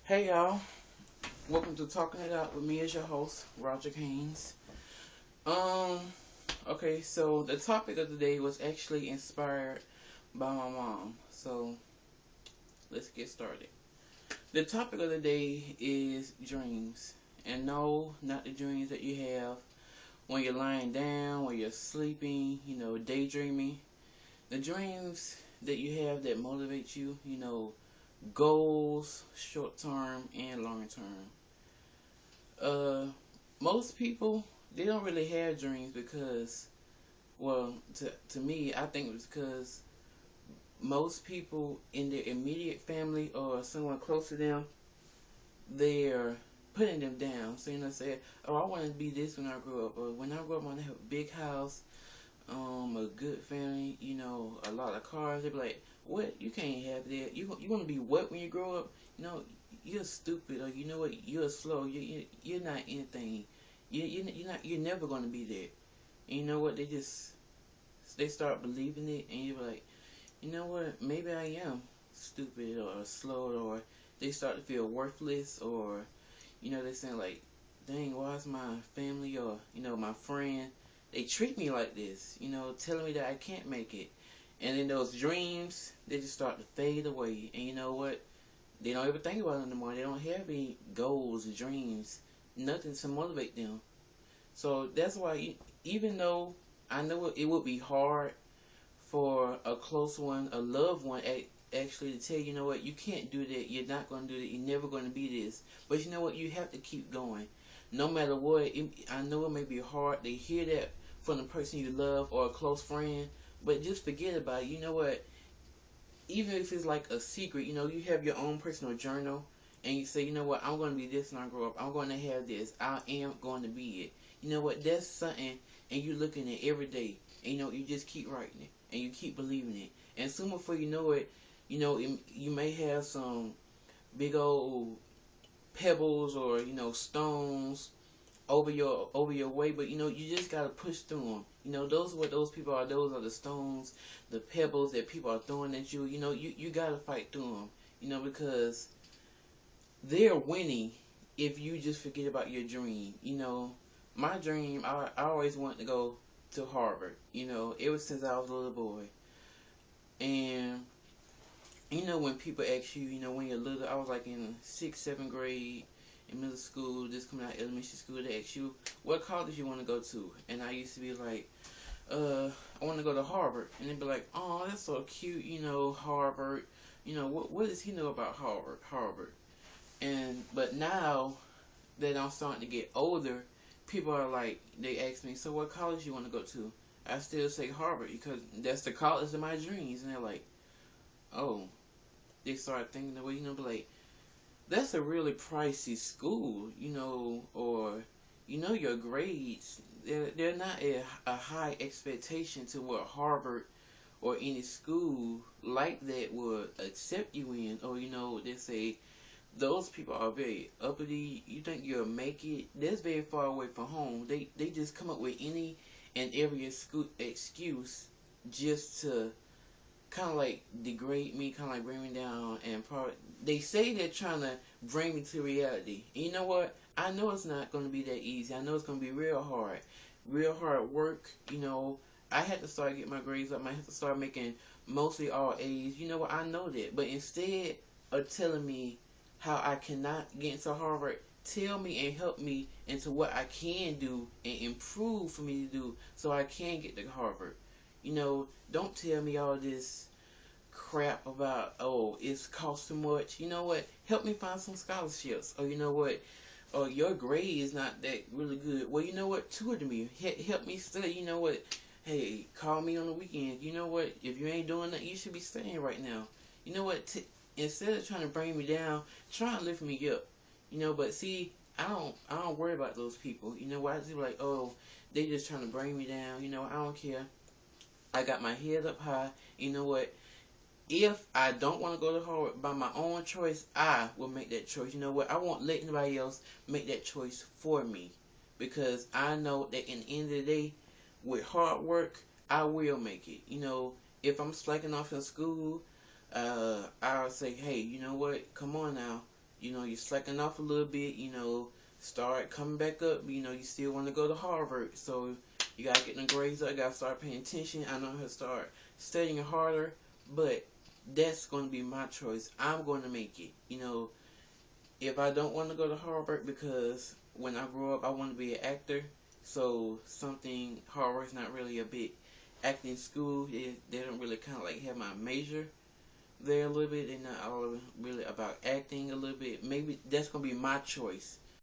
Hey y'all, welcome to Talking It Out with me as your host, Roger Haynes. Um, okay, so the topic of the day was actually inspired by my mom. So let's get started. The topic of the day is dreams. And no, not the dreams that you have when you're lying down, when you're sleeping, daydreaming. The dreams that you have that motivate you, goals, short term and long term. Uh, Most people they don't really have dreams because, well, to me, I think it's because most people in their immediate family or someone close to them, they're putting them down. So say, oh, I want to be this when I grow up, or when I grow up, I want to have a big house, a good family, a lot of cars. They be like, what? You can't have that. You want to be what when you grow up? You know, you're stupid, or you know what? You're slow. You're not anything. You're never going to be there. And you know what? They start believing it, and you're like, you know what? Maybe I am stupid or slow, or they start to feel worthless, or they're saying like, dang, why is my family or my friend they treat me like this? Telling me that I can't make it, and then those dreams they just start to fade away. And you know what? They don't ever think about it anymore. They don't have any goals, dreams, nothing to motivate them. So that's why, even though I know it would be hard for a close one, a loved one, actually to tell you, know what, you can't do that. You're not going to do that. You're never going to be this. But you know what? You have to keep going, no matter what. I know it may be hard to hear that from the person you love or a close friend, but just forget about it. You know what? Even if it's like a secret, you have your own personal journal, and you say, you know what, I'm going to be this when I grow up. I'm going to have this. I am going to be it. You know what? That's something, and you're looking at every day, and you just keep writing it, and you keep believing it, and soon before you know it, you may have some big old pebbles or stones over your way, but you just gotta push through them. Those are what those people are. Those are the stones, the pebbles that people are throwing at you. You gotta fight through them. Because they're winning if you just forget about your dream. My dream, I always wanted to go to Harvard. Ever since I was a little boy, and when people ask you, when you're little, I was like in sixth, seventh grade in middle school, just coming out of elementary school, they ask you what college you want to go to, and I used to be like, I want to go to Harvard, and they'd be like, oh, that's so cute, Harvard, what does he know about Harvard? And but now that I'm starting to get older, people are like, they ask me, so what college you want to go to? I still say Harvard because that's the college of my dreams, and they're like, oh, they start thinking the way, be like, that's a really pricey school, or your grades, they're not a high expectation to what Harvard or any school like that would accept you in, or they say those people are very uppity. You think you'll make it? That's very far away from home. They just come up with any and every excuse just to kind of like degrade me, kind of like bring me down, and probably they say they're trying to bring me to reality. And you know what? I know it's not going to be that easy. I know it's going to be real hard work. I had to start getting my grades up. I had to start making mostly all A's. You know what? I know that, but instead of telling me how I cannot get into Harvard, tell me and help me into what I can do and improve for me to do so I can get to Harvard. Don't tell me all this crap about, oh, it's cost too much. You know what? Help me find some scholarships. Or you know what? Or your grade is not that really good. Well, you know what? Tutor me. Help me study. You know what? Hey, call me on the weekend. You know what? If you ain't doing that, you should be studying right now. You know what? Instead of trying to bring me down, try and lift me up. But see, I don't worry about those people. Why is it like, oh, they just trying to bring me down? I don't care. I got my head up high. You know what? If I don't want to go to Harvard by my own choice, I will make that choice. You know what? I won't let anybody else make that choice for me, because I know that in the end of the day, with hard work, I will make it. If I'm slacking off in school, I'll say, hey, you know what? Come on now. you're slacking off a little bit, start coming back up. You still want to go to Harvard, so you gotta get the grades up. You gotta start paying attention. I know how to start studying harder, but that's going to be my choice. I'm going to make it. If I don't want to go to Harvard because when I grow up I want to be an actor, so something Harvard's not really a big acting school. They don't really kind of like have my major there a little bit. They're not all really about acting a little bit. Maybe that's gonna be my choice.